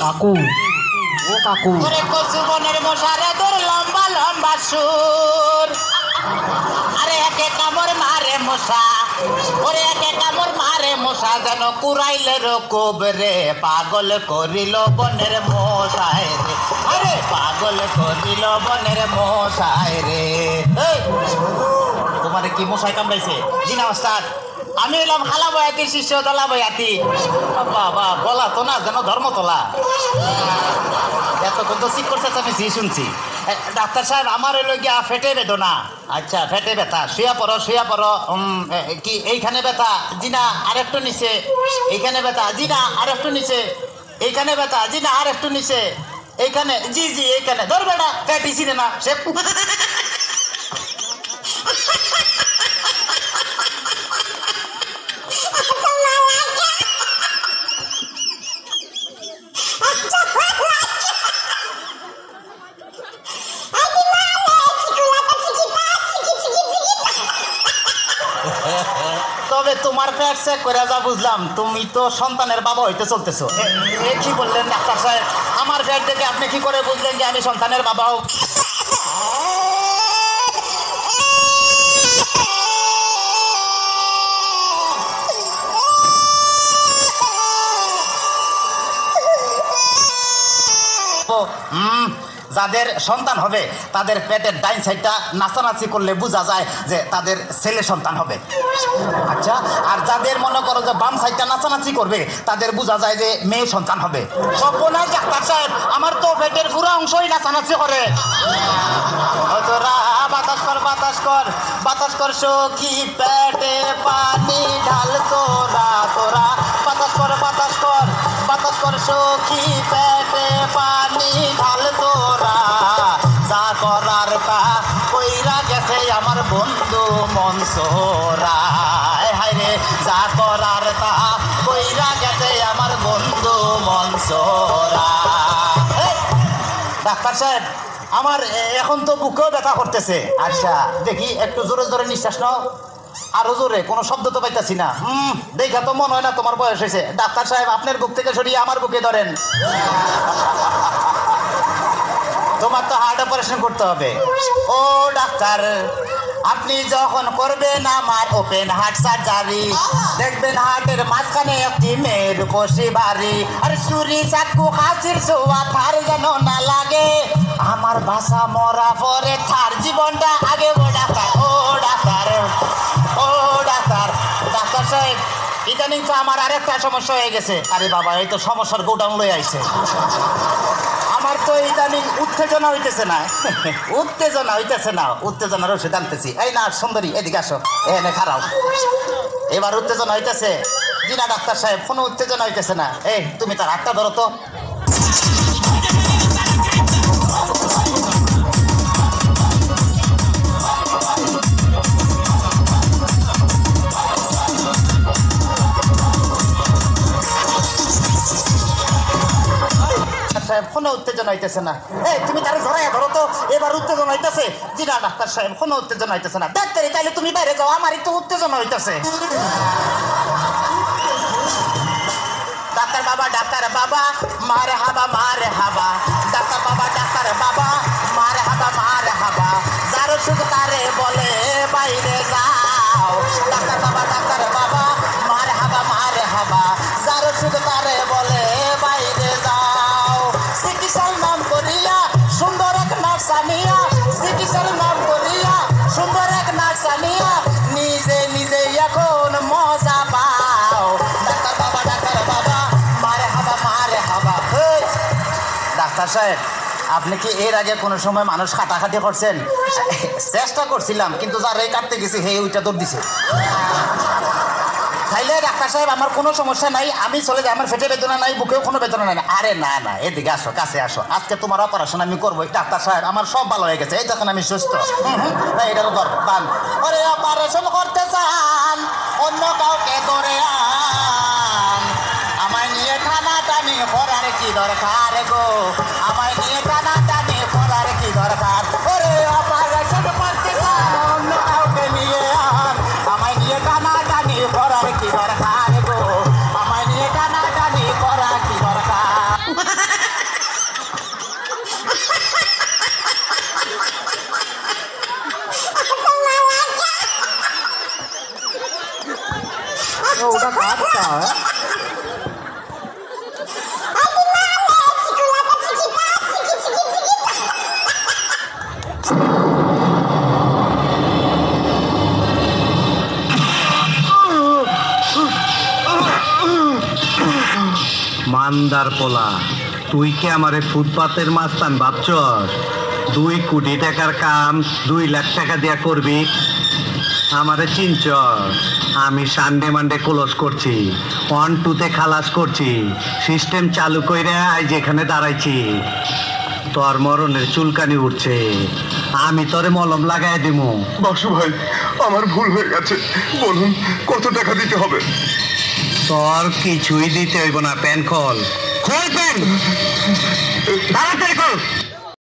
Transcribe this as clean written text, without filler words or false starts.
কাকু ও কাকু ওরে কচু বনের মশারে তোর লম্বা লম্বা সুর আরে একে কামড় মারে মশা ওরে একে কামড় মারে মশা যেন কুড়াইলে রকব রে পাগল করিল বনের মশায় রে আরে পাগল করিল বনের মশায় রে তোমারে কি মশাই কামড়াইছে জি না মাস্টার আমি এলাম খালা বয়াতি শিষ্য দলা বয়াতি বাবা বলা তো না যেন ধর্মতলা এতক্ষণ তো ঠিক করছে আমি জি শুনছি ডাক্তার সাহেব আমার হইল গিয়া ফেটে বেদনা আচ্ছা ফেটে ব্যথা শুয়া পড়ো কি এইখানে ব্যথা জি না আর একটু নিচে এইখানে ব্যথা জি না আর একটু নিচে এইখানে ব্যথা জি না আর একটু নিচে এইখানে জি এইখানে ধর বেটা ফ্যাটিছি না সে তবে তোমার পেট চেক করে যা বুঝলাম তুমি তো সন্তানের বাবা হইতে চলতেছো কি বললেন ডাক্তার সাহেব আমার পেট দেখে আপনি কি করে বুঝলেন যে আমি সন্তানের বাবা হোক যাদের সন্তান হবে তাদের পেটের ডাইন সাইডটা নাচানাচি করলে বোঝা যায় যে তাদের ছেলে সন্তান হবে আচ্ছা আর যাদের মনে করো যে বাম সাইডটা নাচানাচি করবে তাদের বোঝা যায় যে মেয়ে সন্তান হবে সর্বনাশ ডাক্তার সাহেব আমার তো পেটের পুরো অংশই নাচানাচি করে তোরা বাতাস কর সখী পেটে পানি ঢাল তোরা বাতাস কর সখী পেটে পানি ঢাল তোরা যা করার তা কইরা গেছে আমার বন্ধু মনসুরা হায় রে যা করার তা কইরা গেছে আমার বন্ধু মনসুরা ডাক্তার সাহেব আমার এখন তো বুকেও ব্যথা করতেছে আচ্ছা দেখি একটু জোরে জোরে নিঃশ্বাস নাও আরো জোরে কোনো শব্দ তো পাইতাছি না দেখা তো মনে হয় না তোমার বয়স হয়েছে ডাক্তার সাহেব আপনার বুক থেকে সরিয়ে আমার বুকে ধরেন তোমার তো হার্ট অপারেশন করতে হবে ও ডাক্তার আপনি যখন করবেন আমার ওপেন হার্ট সার্জারি দেখবেন হার্টের মাঝখানে একটি মেয়ের বসে ভারী আর ছুরি চাকু হাসির ছোঁয়া থার যেন না লাগে আমার ভাষা মরা পরে থার জীবনটা আগে ডাক্তার ডাক্তার সাহেব ইদানিং তো আমার আরেকটা সমস্যা হয়ে গেছে আরে বাবা এই তো সমস্যার গোডাউন লয়ে আইছে আমার তো ইদানিং উত্তেজনা হইতেছে না উত্তেজনার ওষুধ আনতেছি এই না সুন্দরী এদিকে আসো এখানে খারাপ এবার উত্তেজনা হইতেছে জি না ডাক্তার সাহেব কোনো উত্তেজনা হইতেছে না এই তুমি তার হাতটা ধরো তো কোনো উত্তেজনা হইতেছে না এই তুমি তারা ধরাই ধরো তো এবার উত্তেজনা হইতেছে জি না ডাক্তার সাহেব কোনো উত্তেজনা হইতেছে না ডাক্তারি তাইলে তুমি বাইরে যাও আমারই তো উত্তেজনা হইতেছে ডাক্তার বাবা মারে হাবা ডাক্তার বাবা মারে হাবা যার ওষুধ তারে বলে বাইরে যাও ডাক্তার বাবা মারে হাবা যার ওষুধ তারে বলে বাইরে যাও চিকিৎসার নাম করিয়া সুন্দর এক নার্সানিয়া নিজে এখন মজা পাও ডাক্তার বাবা মারে হাবা ডাক্তার সাহেব আপনি কি এর আগে কোনো সময় মানুষ খাটাখাটি করছেন চেষ্টা করছিলাম কিন্তু যার এই কাটতে গেছি হে ওইটা দৌড় দিছে তাইলে ডাক্তার সাহেব আমার কোনো সমস্যা নাই আমি চলে যাই আমার পেটে বেদনা নাই বুকেও কোনো বেদনা নাই আরে না এদিকে আসো কাছে আসো আজকে তোমার অপারেশন আমি করবো ডাক্তার সাহেব আমার সব ভালো হয়ে গেছে এই যখন আমি সুস্থ এটারও দরকার ওরে অপারেশন করতে চান অন্য কাউকে ধরে আমায় নিয়ে টানাটানি করার কি দরকার গো আমায় নিয়ে টানাটানি করার কি দরকার ওরে অপারেশন করতে চান অন্য কাউকে নিয়ে আমায় নিয়ে টানাটানি করার কি দরকার গো আমায় নিয়ে টানাটানি মান্দার পোলা, তুই কি আমারে ফুটপাতের মাস্তান ভাবছস? 2 কোটি টাকার কাম 2 লাখ টাকা দিয়া করবি? আমারে চিনছস? আমি সানডে মানডে ক্লোজ করছি, 1-2 খালাস করছি, সিস্টেম চালু কইরা আজ যেখানে দাঁড়াইছি। তোর মরণের চুলকানি উঠছে, আমি তোরে মলম লাগাই দিমু। বাসু ভাই, আমার ভুল হয়ে গেছে, বলুন কত টাকা দিতে হবে? তোর কিছুই দিতে হইব না, প্যান খোল, খোল প্যান।